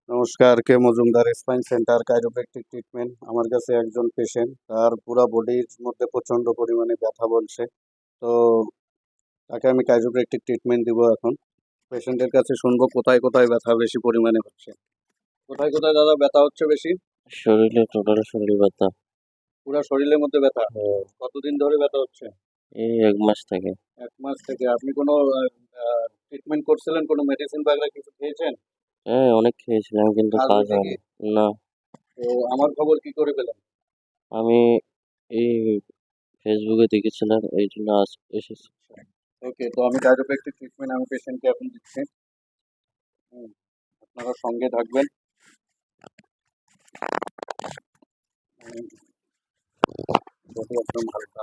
নমস্কার, K Majumdar spine centre chiropractic treatment. আমার কাছে একজন পেশেন্ট, তার পুরা বডির মধ্যে প্রচন্ড পরিমাণে ব্যথা বলছে। তো তাকে আমি কাইরোপ্র্যাকটিক ট্রিটমেন্ট দিব এখন। পেশেন্টের কাছে শুনবো কোথায় কোথায় ব্যথা বেশি পরিমাণে হচ্ছে। কোথায় কোথায় দাদা ব্যথা হচ্ছে বেশি? শরীরে টোটাল শরীর ব্যথা। পুরা শরীরের মধ্যে ব্যথা? হ্যাঁ, কতদিন ধরে ব্যথা হচ্ছে? এই 1 মাস থেকে। 1 মাস থেকে। আপনি কোনো ট্রিটমেন্ট করছিলেন? কোনো মেডিসিন বাগেরা কিছু খেয়েছেন? হ্যাঁ, অনেক খেয়েছিলাম কিন্তু কাজ কাজ হয়েছে কি? হয়নি। না, তো আমার খবর কি করে পেলেন? আমি এই ফেসবুকে দেখেছিলাম, এই জন্য এসেছি। ওকে, তো আমি কাইরোপ্র্যাকটিক ট্রিটমেন্ট আমি পেশেন্টকে এখন দিচ্ছি। হুম, আপনারা সঙ্গে থাকবেন। বডি একদম হালকা।